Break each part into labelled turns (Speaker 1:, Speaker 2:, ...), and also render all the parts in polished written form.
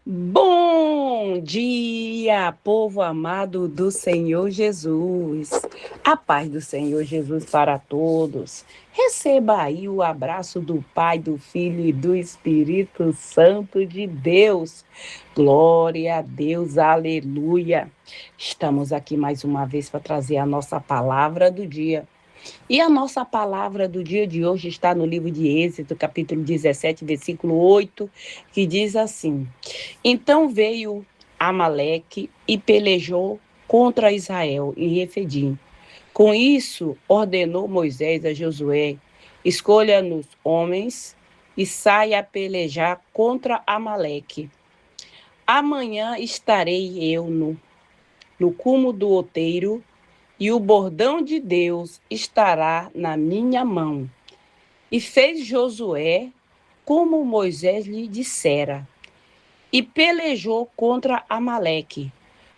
Speaker 1: Bom dia, povo amado do Senhor Jesus. A paz do Senhor Jesus para todos. Receba aí o abraço do Pai, do Filho e do Espírito Santo de Deus. Glória a Deus, aleluia. Estamos aqui mais uma vez para trazer a nossa palavra do dia. E a nossa palavra do dia de hoje está no livro de Êxodo, capítulo 17, versículo 8, que diz assim: Então veio Amaleque e pelejou contra Israel em Refidim. Com isso, ordenou Moisés a Josué: Escolha-nos homens e saia a pelejar contra Amaleque. Amanhã estarei eu no cume do outeiro, e o bordão de Deus estará na minha mão. E fez Josué como Moisés lhe dissera, e pelejou contra Amaleque.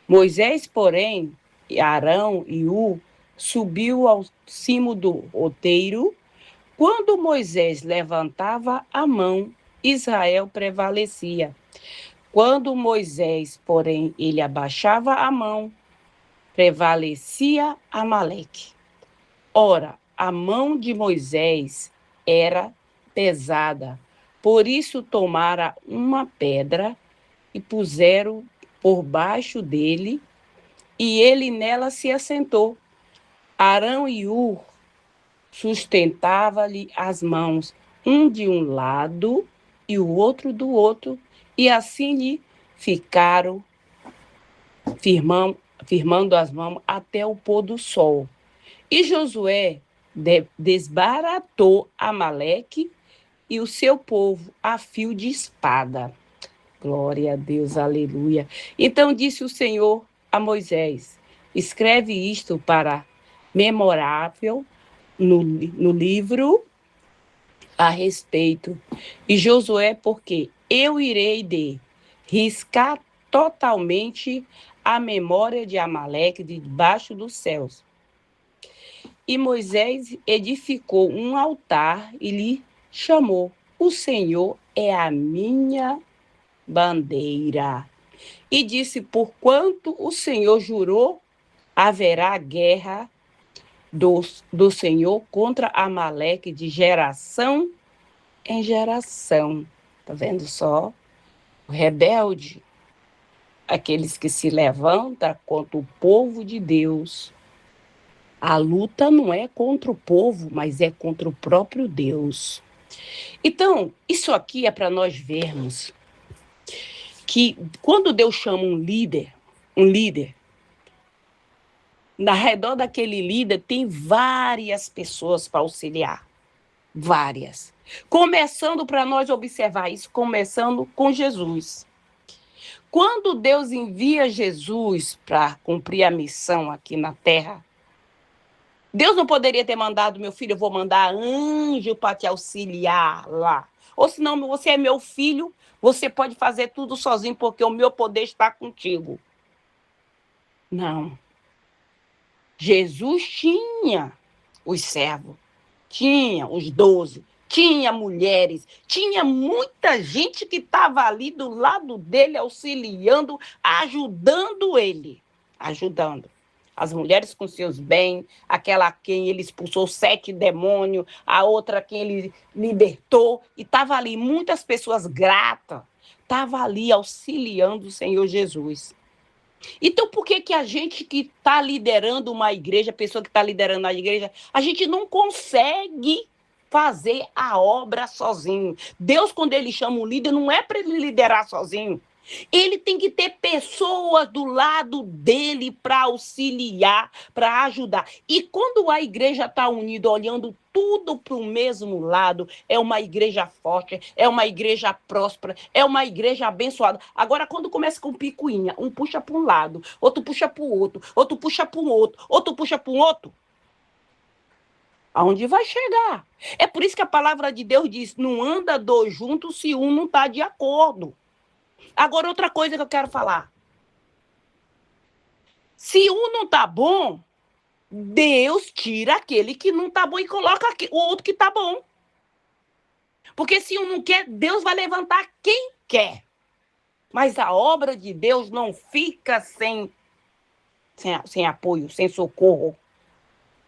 Speaker 1: Moisés, porém, Arão e subiu ao cimo do outeiro. Quando Moisés levantava a mão, Israel prevalecia. Quando Moisés, porém, ele abaixava a mão, prevalecia Amaleque. Ora, a mão de Moisés era pesada, por isso tomara uma pedra e puseram por baixo dele, e ele nela se assentou. Arão e sustentava-lhe as mãos, um de um lado e o outro do outro, e assim lhe ficaram firmando as mãos até o pôr do sol. E Josué desbaratou Amaleque e o seu povo a fio de espada. Glória a Deus, aleluia. Então disse o Senhor a Moisés: escreve isto para memorável no livro a respeito. E Josué, porque eu irei riscar totalmente a memória de Amaleque debaixo dos céus. E Moisés edificou um altar e lhe chamou: O Senhor é a minha bandeira. E disse: Porquanto o Senhor jurou, haverá guerra do Senhor contra Amaleque de geração em geração. Tá vendo só? O rebelde, aqueles que se levantam contra o povo de Deus. A luta não é contra o povo, mas é contra o próprio Deus. Então, isso aqui é para nós vermos que quando Deus chama um líder, na redor daquele líder tem várias pessoas para auxiliar. Várias. Começando para nós observar isso, começando com Jesus. Quando Deus envia Jesus para cumprir a missão aqui na terra, Deus não poderia ter mandado, meu filho, eu vou mandar anjo para te auxiliar lá. Ou senão, você é meu filho, você pode fazer tudo sozinho, porque o meu poder está contigo. Não. Jesus tinha os servos, tinha os 12, tinha mulheres, tinha muita gente que estava ali do lado dele, auxiliando, ajudando ele. Ajudando. As mulheres com seus bens, aquela quem ele expulsou 7 demônios, a outra quem ele libertou, e estava ali muitas pessoas gratas, estava ali auxiliando o Senhor Jesus. Então, por que a gente que está liderando uma igreja, a pessoa que está liderando a igreja, a gente não consegue fazer a obra sozinho? Deus, quando ele chama um líder, não é para ele liderar sozinho. Ele tem que ter pessoas do lado dele para auxiliar, para ajudar. E quando a igreja está unida, olhando tudo para o mesmo lado, é uma igreja forte, é uma igreja próspera, é uma igreja abençoada. Agora, quando começa com picuinha, um puxa para um lado, outro puxa para o outro, outro puxa para um outro, outro puxa para um outro, aonde vai chegar? É por isso que a palavra de Deus diz: não anda dois juntos se um não está de acordo. Agora, outra coisa que eu quero falar. Se um não tá bom, Deus tira aquele que não tá bom e coloca o outro que tá bom. Porque se um não quer, Deus vai levantar quem quer. Mas a obra de Deus não fica sem apoio, sem socorro.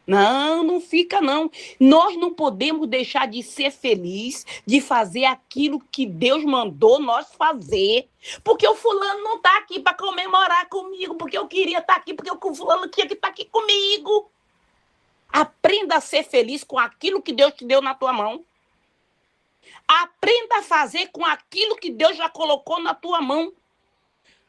Speaker 1: Não, não fica não. Nós não podemos deixar de ser feliz, de fazer aquilo que Deus mandou nós fazer. Porque o fulano não está aqui para comemorar comigo, porque eu queria estar aqui, porque o fulano tinha que estar aqui comigo. Aprenda a ser feliz com aquilo que Deus te deu na tua mão. Aprenda a fazer com aquilo que Deus já colocou na tua mão.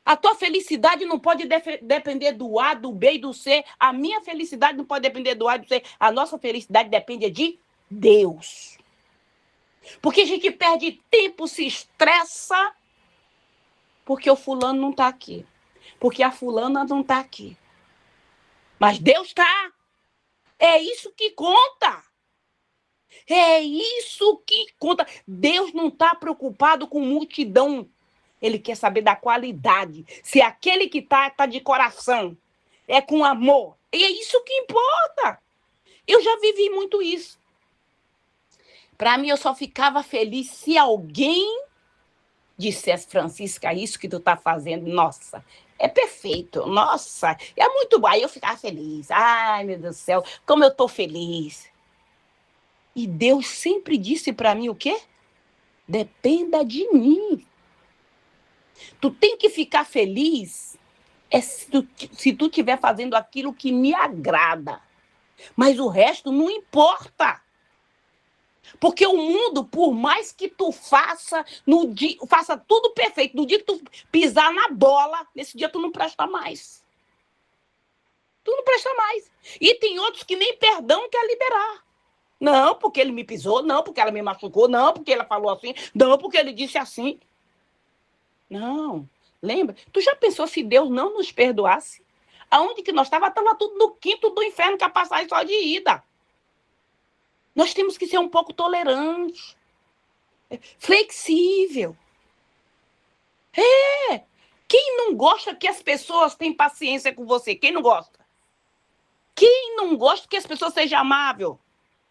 Speaker 1: A tua felicidade não pode depender do A, do B e do C. A minha felicidade não pode depender do A e do C. A nossa felicidade depende de Deus. Porque a gente perde tempo, se estressa, porque o fulano não está aqui. Porque a fulana não está aqui. Mas Deus está. É isso que conta. É isso que conta. Deus não está preocupado com multidão. Ele quer saber da qualidade. Se aquele que está de coração, é com amor. E é isso que importa. Eu já vivi muito isso. Para mim, eu só ficava feliz se alguém dissesse, Francisca, isso que tu está fazendo, nossa, é perfeito. Nossa, é muito bom. Aí eu ficava feliz. Ai, meu Deus do céu, como eu estou feliz. E Deus sempre disse para mim o quê? Dependa de mim. Tu tem que ficar feliz se tu estiver fazendo aquilo que me agrada. Mas o resto não importa. Porque o mundo, por mais que tu faça tudo perfeito, no dia que tu pisar na bola, nesse dia tu não presta mais. Tu não presta mais. E tem outros que nem perdão quer liberar. Não, porque ele me pisou, não, porque ela me machucou, não, porque ela falou assim, não, porque ele disse assim. Não, lembra? Tu já pensou se Deus não nos perdoasse? Aonde que nós estava tudo no quinto do inferno, que a passagem só de ida. Nós temos que ser um pouco tolerantes, flexível. Quem não gosta que as pessoas tenham paciência com você? Quem não gosta? Quem não gosta que as pessoas sejam amáveis?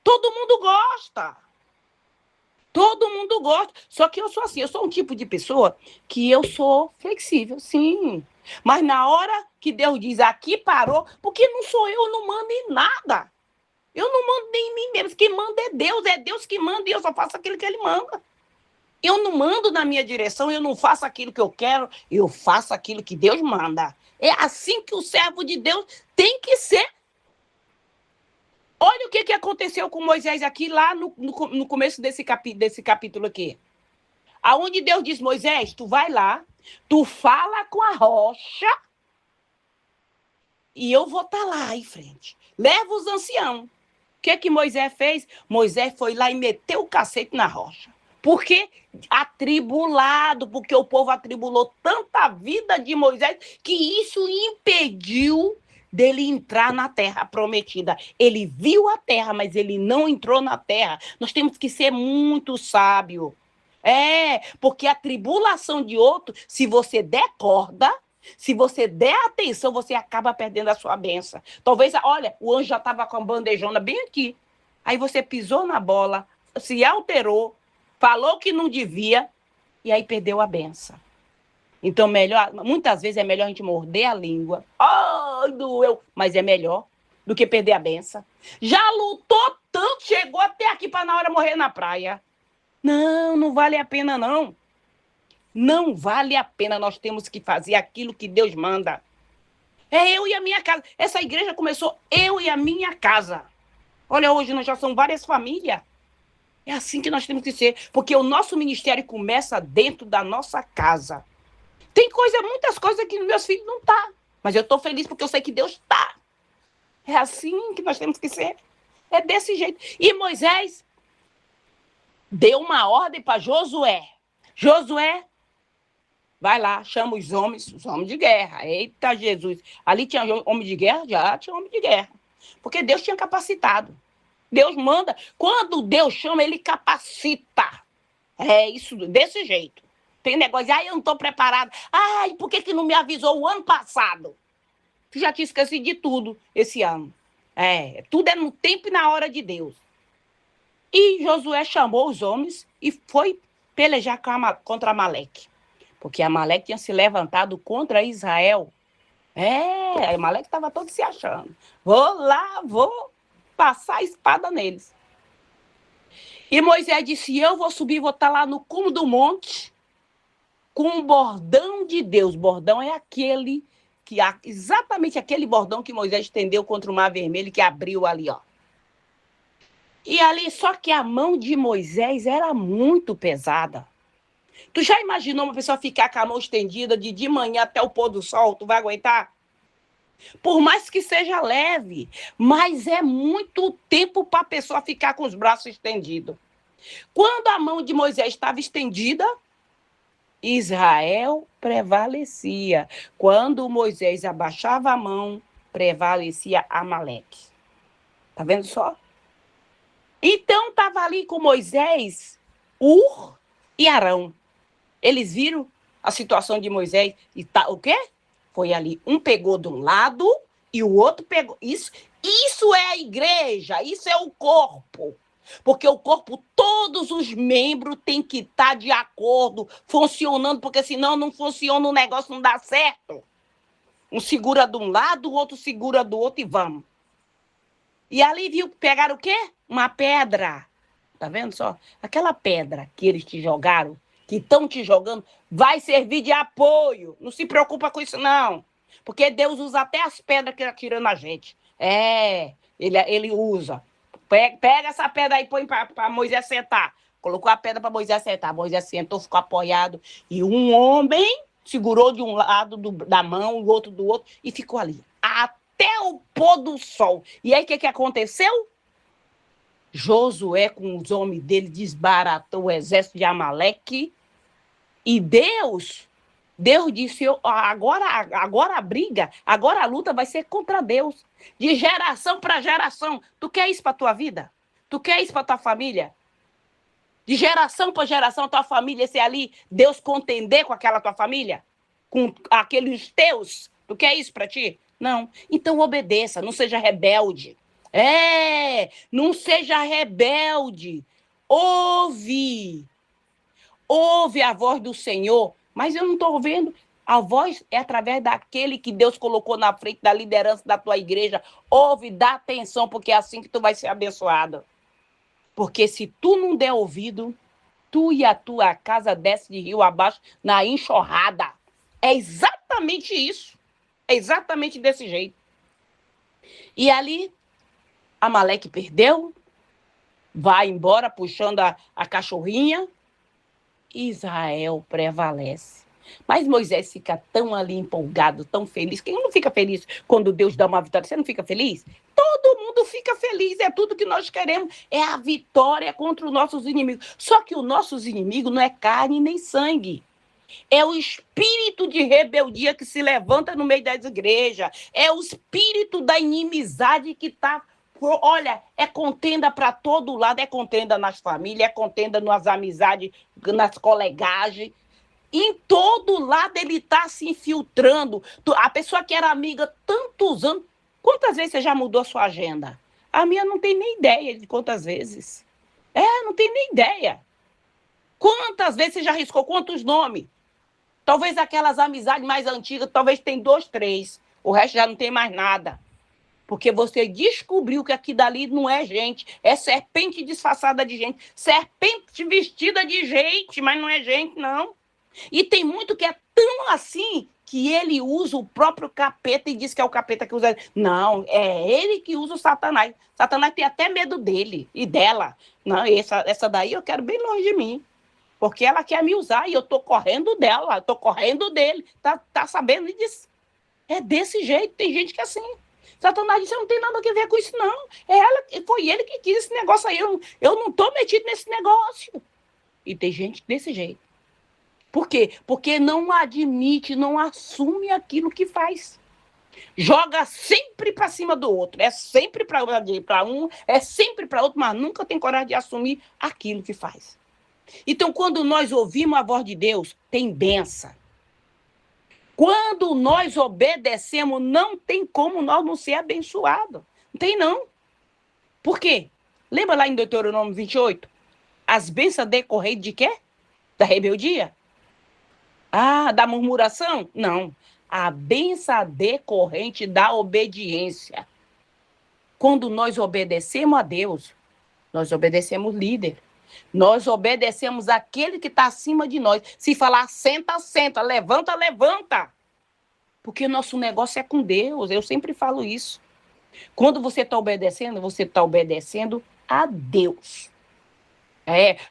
Speaker 1: Todo mundo gosta. Todo mundo gosta. Só que eu sou assim, eu sou um tipo de pessoa que eu sou flexível, sim. Mas na hora que Deus diz aqui parou, porque não sou eu não mando em nada. Eu não mando nem em mim mesmo. Quem manda é Deus que manda e eu só faço aquilo que Ele manda. Eu não mando na minha direção, eu não faço aquilo que eu quero, eu faço aquilo que Deus manda. É assim que o servo de Deus tem que ser. Olha o que aconteceu com Moisés aqui, lá no começo desse capítulo aqui. Aonde Deus diz, Moisés, tu vai lá, tu fala com a rocha e eu vou estar lá em frente. Leva os anciãos. O que Moisés fez? Moisés foi lá e meteu o cacete na rocha. Por quê? Atribulado, porque o povo atribulou tanta vida de Moisés que isso impediu dele entrar na terra prometida. Ele viu a terra, mas ele não entrou na terra. Nós temos que ser muito sábios. Porque a tribulação de outro, se você der corda, se você der atenção, você acaba perdendo a sua bênção. Talvez, olha, o anjo já estava com a bandejona bem aqui. Aí você pisou na bola, se alterou, falou que não devia, e aí perdeu a bênção. Então, muitas vezes é melhor a gente morder a língua. Ai, doeu, mas é melhor do que perder a bênção. Já lutou tanto, chegou até aqui para na hora morrer na praia. Não vale a pena, não. Não vale a pena, nós temos que fazer aquilo que Deus manda. É eu e a minha casa. Essa igreja começou eu e a minha casa. Olha, hoje nós já somos várias famílias. É assim que nós temos que ser, porque o nosso ministério começa dentro da nossa casa. Tem muitas coisas que meus filhos não estão, mas eu estou feliz porque eu sei que Deus está. É assim que nós temos que ser. É desse jeito. E Moisés deu uma ordem para Josué. Josué, vai lá, chama os homens de guerra. Eita, Jesus. Ali tinha homem de guerra? Já tinha homem de guerra. Porque Deus tinha capacitado. Deus manda. Quando Deus chama, Ele capacita. É isso, desse jeito. Tem negócio, eu não estou preparado. Por que não me avisou o ano passado? Tu já tinha esquecido de tudo esse ano. Tudo é no tempo e na hora de Deus. E Josué chamou os homens e foi pelejar contra Amaleque. porque Amaleque tinha se levantado contra Israel. Amaleque estava todo se achando. Vou lá, vou passar a espada neles. E Moisés disse, eu vou subir, vou estar lá no cume do monte, com o bordão de Deus. Bordão é aquele, exatamente aquele bordão que Moisés estendeu contra o Mar Vermelho, que abriu ali, ó. E ali, só que a mão de Moisés era muito pesada. Tu já imaginou uma pessoa ficar com a mão estendida de manhã até o pôr do sol? Tu vai aguentar? Por mais que seja leve, mas é muito tempo para a pessoa ficar com os braços estendidos. Quando a mão de Moisés estava estendida, Israel prevalecia. Quando Moisés abaixava a mão, prevalecia Amaleque. Tá vendo só? Então estava ali com Moisés, Ur e Arão. Eles viram a situação de Moisés e o quê? Foi ali, um pegou de um lado e o outro pegou. Isso é a igreja, isso é o corpo. Porque o corpo, todos os membros têm que estar de acordo, funcionando, porque senão não funciona, o negócio não dá certo. Um segura de um lado, o outro segura do outro e vamos. E ali pegaram o quê? Uma pedra. Tá vendo só? Aquela pedra que eles te jogaram, que estão te jogando, vai servir de apoio. Não se preocupa com isso, não. Porque Deus usa até as pedras que ele atira na gente. Ele usa. Pega essa pedra aí e põe para Moisés sentar. Colocou a pedra para Moisés sentar. Moisés sentou, ficou apoiado. E um homem segurou de um lado da mão, o outro do outro, e ficou ali. Até o pôr do sol. E aí, o que aconteceu? Josué, com os homens dele, desbaratou o exército de Amaleque. E Deus disse, agora a briga, agora a luta vai ser contra Deus. De geração para geração. Tu quer isso para tua vida? Tu quer isso para tua família? De geração para geração, tua família ser ali, Deus contender com aquela tua família? Com aqueles teus? Tu quer isso para ti? Não. Então obedeça, não seja rebelde. Não seja rebelde. Ouve a voz do Senhor, mas eu não estou ouvindo. A voz é através daquele que Deus colocou na frente da liderança da tua igreja. Ouve, dá atenção, porque é assim que tu vai ser abençoado. Porque se tu não der ouvido, tu e a tua casa desce de rio abaixo na enxurrada. É exatamente isso. É exatamente desse jeito. E ali, Amaleque perdeu, vai embora puxando a cachorrinha, Israel prevalece. Mas Moisés fica tão ali empolgado, tão feliz. Quem não fica feliz quando Deus dá uma vitória? Você não fica feliz? Todo mundo fica feliz, é tudo que nós queremos. É a vitória contra os nossos inimigos. Só que os nossos inimigos não é carne nem sangue. É o espírito de rebeldia que se levanta no meio das igrejas. É o espírito da inimizade que está... Olha, é contenda para todo lado, é contenda nas famílias, é contenda nas amizades, nas colegagens. Em todo lado ele está se infiltrando. A pessoa que era amiga tantos anos, quantas vezes você já mudou a sua agenda? A minha não tem nem ideia de quantas vezes. Não tem nem ideia. Quantas vezes você já arriscou? Quantos nomes? Talvez aquelas amizades mais antigas, talvez tem 2, 3. O resto já não tem mais nada. Porque você descobriu que aqui dali não é gente. É serpente disfarçada de gente. Serpente vestida de gente, mas não é gente, não. E tem muito que é tão assim que ele usa o próprio capeta e diz que é o capeta que usa. Não, é ele que usa o Satanás. Satanás tem até medo dele e dela. Não, essa daí eu quero bem longe de mim. Porque ela quer me usar e eu tô correndo dela, eu tô correndo dele. Tá sabendo disso? É desse jeito, tem gente que é assim. Satanás disse, eu não tenho nada a ver com isso, não. Foi ele que quis esse negócio aí. Eu não tô metido nesse negócio. E tem gente desse jeito. Por quê? Porque não admite, não assume aquilo que faz. Joga sempre para cima do outro. É sempre para um, é sempre para outro, mas nunca tem coragem de assumir aquilo que faz. Então, quando nós ouvimos a voz de Deus, tem bênção. Quando nós obedecemos, não tem como nós não ser abençoados. Não tem, não. Por quê? Lembra lá em Deuteronômio 28? As bênçãos decorrem de quê? Da rebeldia. Ah, da murmuração? Não. A bênção decorrente da obediência. Quando nós obedecemos a Deus, nós obedecemos o líder. Nós obedecemos aquele que está acima de nós. Se falar senta, senta, levanta, levanta. Porque nosso negócio é com Deus. Eu sempre falo isso. Quando você está obedecendo a Deus.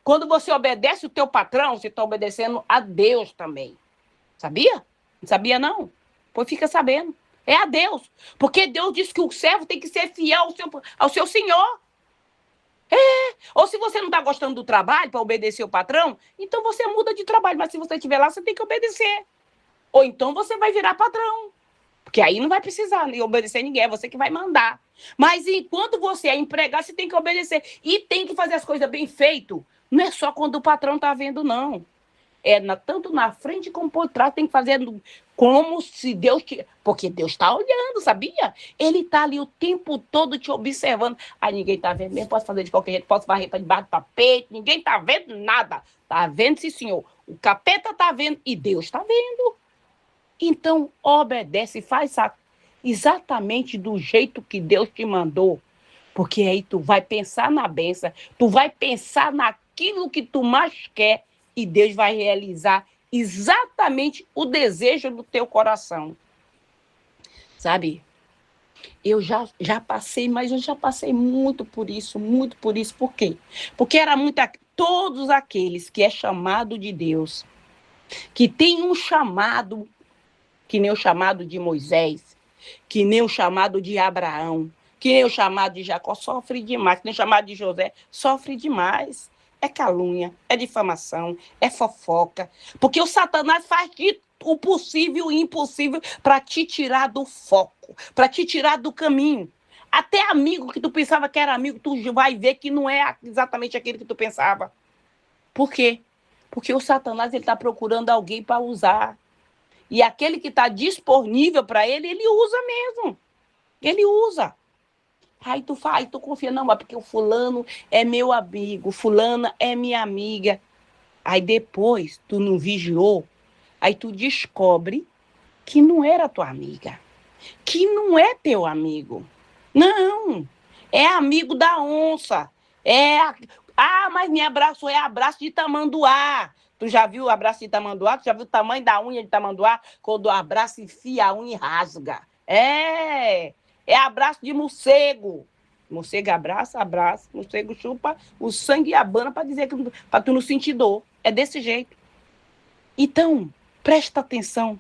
Speaker 1: Quando você obedece o teu patrão, você está obedecendo a Deus também. Sabia? Não sabia, não? Pois fica sabendo. É a Deus. Porque Deus diz que o servo tem que ser fiel ao seu senhor. Ou se você não está gostando do trabalho para obedecer o patrão, então você muda de trabalho. Mas se você estiver lá, você tem que obedecer. Ou então você vai virar patrão. Porque aí não vai precisar obedecer ninguém, é você que vai mandar. Mas enquanto você é empregado, você tem que obedecer. E tem que fazer as coisas bem feitas. Não é só quando o patrão está vendo, não. Tanto na frente como por trás, tem que fazer como se Deus... Porque Deus está olhando, sabia? Ele está ali o tempo todo te observando. Aí ninguém está vendo mesmo, posso fazer de qualquer jeito, posso varrer para debaixo do tapete, ninguém está vendo nada. Está vendo, sim, senhor. O capeta está vendo e Deus está vendo. Então, obedece, faz exatamente do jeito que Deus te mandou. Porque aí tu vai pensar na bênção, tu vai pensar naquilo que tu mais quer e Deus vai realizar exatamente o desejo do teu coração. Sabe? Eu já passei, mas eu já passei muito por isso, muito por isso. Por quê? Porque era todos aqueles que é chamado de Deus, que tem um chamado, que nem o chamado de Moisés, que nem o chamado de Abraão, que nem o chamado de Jacó, sofre demais, que nem o chamado de José, sofre demais. É calúnia, é difamação, é fofoca. Porque o Satanás faz o possível e o impossível para te tirar do foco, para te tirar do caminho. Até amigo que tu pensava que era amigo, tu vai ver que não é exatamente aquele que tu pensava. Por quê? Porque o Satanás está procurando alguém para usar. E aquele que está disponível para ele, ele usa mesmo. Ele usa. Aí tu confia, não, mas porque o fulano é meu amigo, fulana é minha amiga. Aí depois tu não vigiou, aí tu descobre que não era tua amiga, que não é teu amigo. Não, é amigo da onça. Mas me abraço é abraço de tamanduá. Tu já viu o abraço de tamanduá? Tu já viu o tamanho da unha de tamanduá? Quando o abraço enfia a unha e rasga. É abraço de morcego. Morcego abraça, abraça. Morcego chupa o sangue e abana para dizer que para tu não sentir dor. É desse jeito. Então, presta atenção.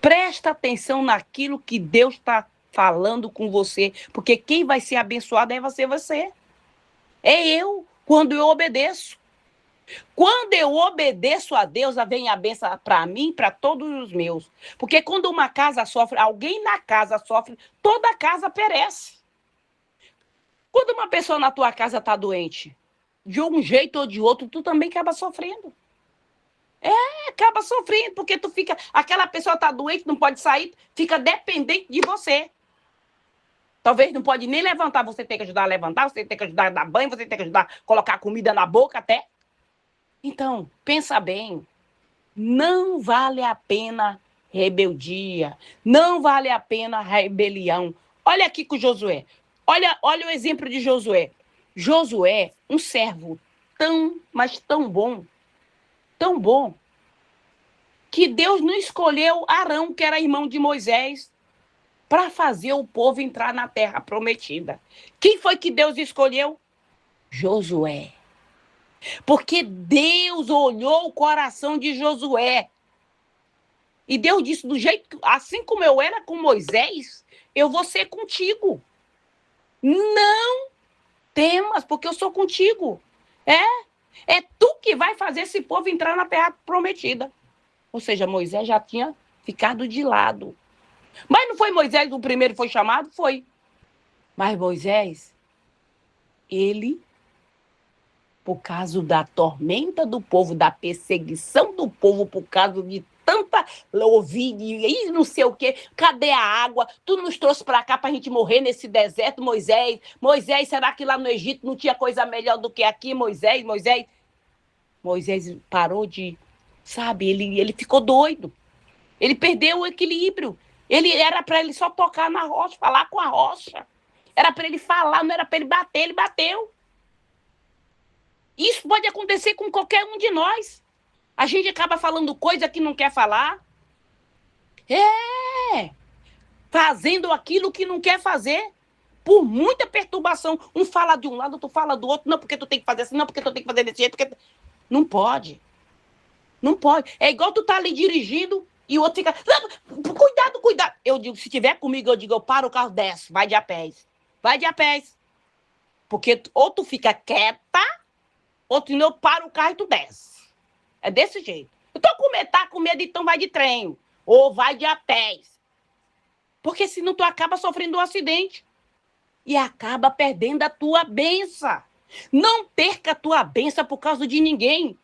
Speaker 1: Presta atenção naquilo que Deus está falando com você. Porque quem vai ser abençoado é você. É eu, quando eu obedeço. Quando eu obedeço a Deus, vem a bênção para mim, para todos os meus. Porque quando uma casa sofre, alguém na casa sofre, toda a casa perece. Quando uma pessoa na tua casa está doente, de um jeito ou de outro, tu também acaba sofrendo. Acaba sofrendo, porque tu fica... Aquela pessoa está doente, não pode sair, fica dependente de você. Talvez não pode nem levantar, você tem que ajudar a levantar, você tem que ajudar a dar banho, você tem que ajudar a colocar comida na boca até. Então, pensa bem, não vale a pena rebeldia, não vale a pena rebelião. Olha aqui com Josué, olha o exemplo de Josué. Josué, um servo mas tão bom, que Deus não escolheu Arão, que era irmão de Moisés, para fazer o povo entrar na terra prometida. Quem foi que Deus escolheu? Josué. Porque Deus olhou o coração de Josué. E Deus disse, do jeito, assim como eu era com Moisés, eu vou ser contigo. Não temas, porque eu sou contigo. É tu que vai fazer esse povo entrar na terra prometida. Ou seja, Moisés já tinha ficado de lado. Mas não foi Moisés o primeiro que foi chamado? Foi. Mas Moisés, ele, por causa da tormenta do povo, da perseguição do povo, por causa de tanta ouvir e não sei o quê, cadê a água? Tu nos trouxe para cá para a gente morrer nesse deserto, Moisés? Moisés, será que lá no Egito não tinha coisa melhor do que aqui, Moisés? Moisés parou de sabe? Ele ficou doido. Ele perdeu o equilíbrio. Era para ele só tocar na rocha, falar com a rocha. Era para ele falar, não era para ele bater, ele bateu. Isso pode acontecer com qualquer um de nós. A gente acaba falando coisa que não quer falar. Fazendo aquilo que não quer fazer. Por muita perturbação. Um fala de um lado, outro fala do outro. Não, porque tu tem que fazer assim, não, porque tu tem que fazer desse jeito. Porque... Não pode. Não pode. É igual tu tá ali dirigindo e o outro fica... Cuidado, cuidado. Eu digo, se tiver comigo, eu digo, eu paro o carro, desce, vai de a pés. Vai de a pés. Porque ou tu fica quieta, ou tu não para o carro e tu desce. É desse jeito. Eu tô com medo, tá com medo, então vai de trem. Ou vai de a pés. Porque senão tu acaba sofrendo um acidente. E acaba perdendo a tua bênção. Não perca a tua bênção por causa de ninguém.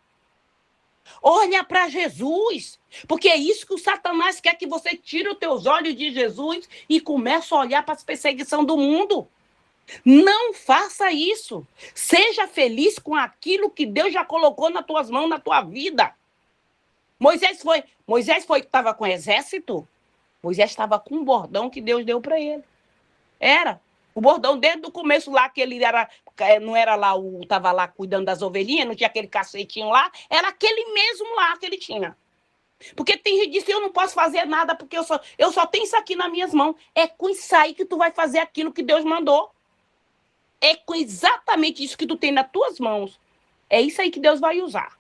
Speaker 1: Olha para Jesus. Porque é isso que o Satanás quer, que você tire os teus olhos de Jesus e comece a olhar para as perseguições do mundo. Não faça isso. Seja feliz com aquilo que Deus já colocou nas tuas mãos, na tua vida. Moisés estava com exército. Moisés estava com um bordão que Deus deu para ele. Era. O bordão desde o começo lá, que ele não era lá, estava lá cuidando das ovelhinhas, não tinha aquele cacetinho lá, era aquele mesmo lá que ele tinha. Porque tem gente que diz, eu não posso fazer nada, porque eu só tenho isso aqui nas minhas mãos. É com isso aí que tu vai fazer aquilo que Deus mandou. É com exatamente isso que tu tem nas tuas mãos. É isso aí que Deus vai usar.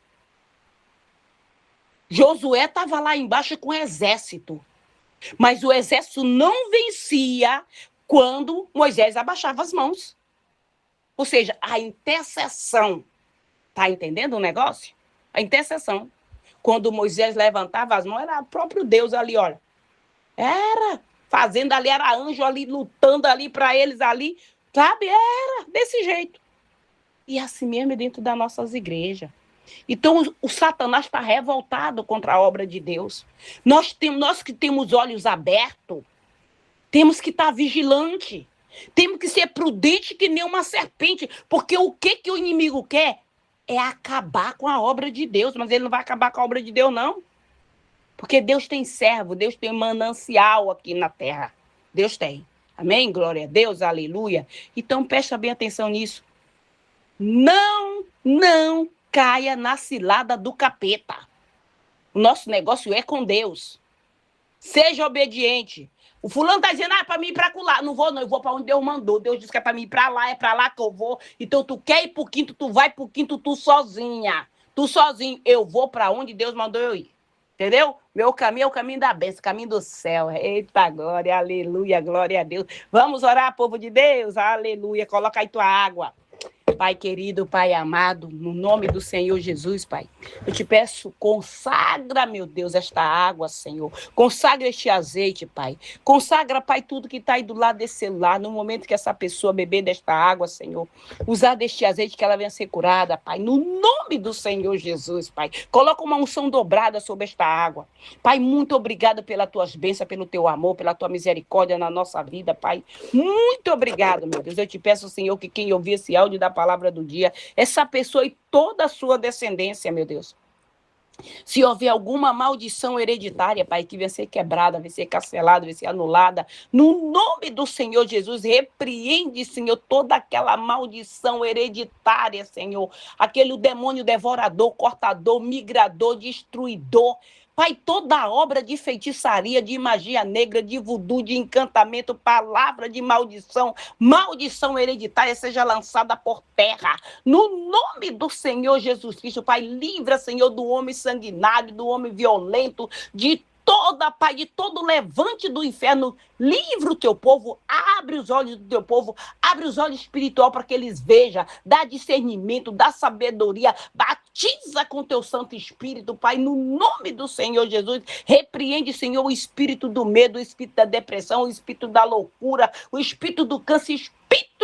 Speaker 1: Josué estava lá embaixo com o exército. Mas o exército não vencia quando Moisés abaixava as mãos. Ou seja, a intercessão. Tá entendendo o negócio? A intercessão. Quando Moisés levantava as mãos, era o próprio Deus ali, olha. Era fazendo ali, era anjo ali, lutando ali para eles ali. Sabe? Era desse jeito. E assim mesmo é dentro das nossas igrejas. Então, o Satanás está revoltado contra a obra de Deus. Nós que temos olhos abertos, temos que estar vigilante. Temos que ser prudente que nem uma serpente. Porque o que o inimigo quer é acabar com a obra de Deus. Mas ele não vai acabar com a obra de Deus, não. Porque Deus tem servo, Deus tem manancial aqui na terra. Deus tem. Amém? Glória a Deus, aleluia. Então, presta bem atenção nisso. Não caia na cilada do capeta. O nosso negócio é com Deus. Seja obediente. O fulano está dizendo, para mim ir para lá. Não vou, não, eu vou para onde Deus mandou. Deus disse que é para mim ir para lá, é para lá que eu vou. Então, tu quer ir para o quinto, tu vai para o quinto, tu sozinha. Tu sozinho. Eu vou para onde Deus mandou eu ir. Entendeu? Meu caminho é o caminho da bênção, o caminho do céu. Eita, glória, aleluia, glória a Deus. Vamos orar, povo de Deus, aleluia. Coloca aí tua água. Pai querido, Pai amado, no nome do Senhor Jesus, Pai, eu te peço, consagra, meu Deus, esta água, Senhor. Consagra este azeite, Pai. Consagra, Pai, tudo que está aí do lado desse celular, no momento que essa pessoa beber desta água, Senhor. Usar deste azeite que ela venha ser curada, Pai, no nome do Senhor Jesus, Pai. Coloca uma unção dobrada sobre esta água. Pai, muito obrigada pelas tuas bênçãos, pelo teu amor, pela tua misericórdia na nossa vida, Pai. Muito obrigado, meu Deus. Eu te peço, Senhor, que quem ouvir esse áudio da palavra do dia, essa pessoa e toda a sua descendência, meu Deus. Se houver alguma maldição hereditária, Pai, que venha ser quebrada, venha ser cancelada, venha ser anulada, no nome do Senhor Jesus, repreende, Senhor, toda aquela maldição hereditária, Senhor, aquele demônio devorador, cortador, migrador, destruidor, Pai, toda obra de feitiçaria, de magia negra, de voodoo, de encantamento, palavra de maldição, maldição hereditária seja lançada por terra. No nome do Senhor Jesus Cristo, Pai, livra, Senhor, do homem sanguinário, do homem violento, de Pai, de todo levante do inferno, livra o teu povo, abre os olhos do teu povo, abre os olhos espiritual para que eles vejam, dá discernimento, dá sabedoria, batiza com teu Santo Espírito, Pai, no nome do Senhor Jesus, repreende, Senhor, o espírito do medo, o espírito da depressão, o espírito da loucura, o espírito do câncer,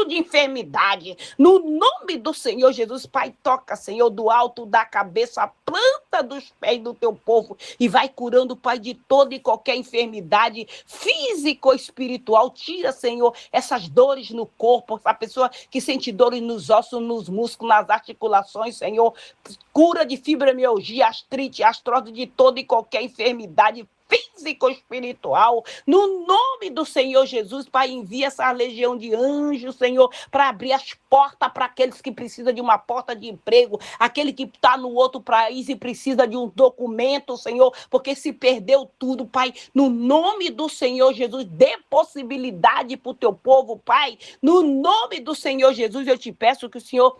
Speaker 1: de enfermidade, no nome do Senhor Jesus. Pai, toca, Senhor, do alto da cabeça, a planta dos pés do teu povo, e vai curando, Pai, de toda e qualquer enfermidade física ou espiritual. Tira, Senhor, essas dores no corpo, essa pessoa que sente dores nos ossos, nos músculos, nas articulações, Senhor, cura de fibromialgia, artrite, artrose, de toda e qualquer enfermidade físico-espiritual, no nome do Senhor Jesus. Pai, envia essa legião de anjos, Senhor, para abrir as portas para aqueles que precisam de uma porta de emprego, aquele que está no outro país e precisa de um documento, Senhor, porque se perdeu tudo, Pai, no nome do Senhor Jesus, dê possibilidade para o teu povo, Pai, no nome do Senhor Jesus. Eu te peço que o Senhor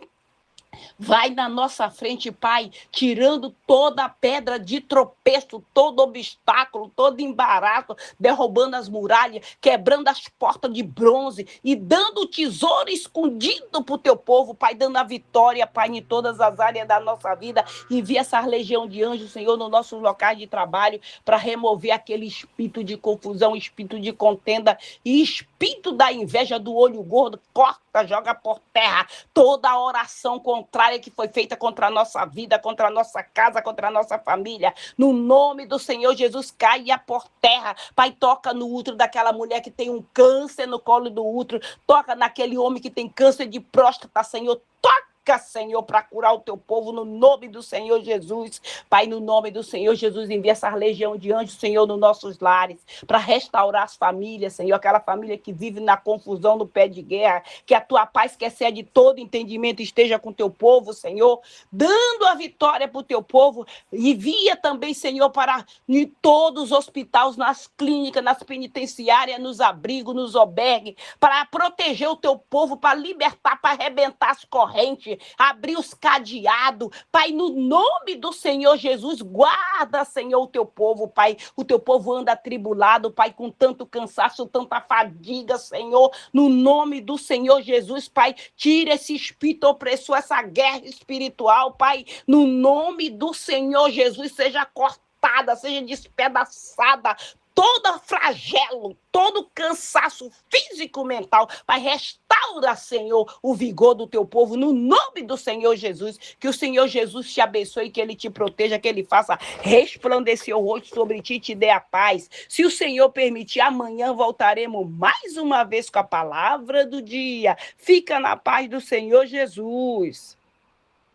Speaker 1: vai na nossa frente, Pai, tirando toda a pedra de tropeço, todo obstáculo, todo embaraço, derrubando as muralhas, quebrando as portas de bronze e dando o tesouro escondido para o teu povo, Pai, dando a vitória, Pai, em todas as áreas da nossa vida. Envia essa legião de anjos, Senhor, nos nossos locais de trabalho, para remover aquele espírito de confusão, espírito de contenda e espírito da inveja, do olho gordo. Corta, joga por terra toda a oração contrária que foi feita contra a nossa vida, contra a nossa casa, contra a nossa família. No nome do Senhor Jesus, caia por terra. Pai, toca no útero daquela mulher que tem um câncer no colo do útero. Toca naquele homem que tem câncer de próstata, Senhor. Toca, Senhor, para curar o teu povo, no nome do Senhor Jesus. Pai, no nome do Senhor Jesus, envia essa legião de anjos, Senhor, nos nossos lares, para restaurar as famílias, Senhor, aquela família que vive na confusão, no pé de guerra, que a tua paz, que excede todo entendimento, esteja com o teu povo, Senhor, dando a vitória para o teu povo. Envia também, Senhor, para em todos os hospitais, nas clínicas, nas penitenciárias, nos abrigos, nos albergues, para proteger o teu povo, para libertar, para arrebentar as correntes, abrir os cadeados. Pai, no nome do Senhor Jesus, guarda, Senhor, o teu povo, Pai. O teu povo anda atribulado, Pai, com tanto cansaço, tanta fadiga, Senhor. No nome do Senhor Jesus, Pai, tira esse espírito opressor, essa guerra espiritual, Pai. No nome do Senhor Jesus, seja cortada, seja despedaçada todo flagelo, todo cansaço físico, mental. Pai, restaura, Senhor, o vigor do teu povo, no nome do Senhor Jesus. Que o Senhor Jesus te abençoe, que ele te proteja, que ele faça resplandecer o rosto sobre ti e te dê a paz. Se o Senhor permitir, amanhã voltaremos mais uma vez com a palavra do dia. Fica na paz do Senhor Jesus.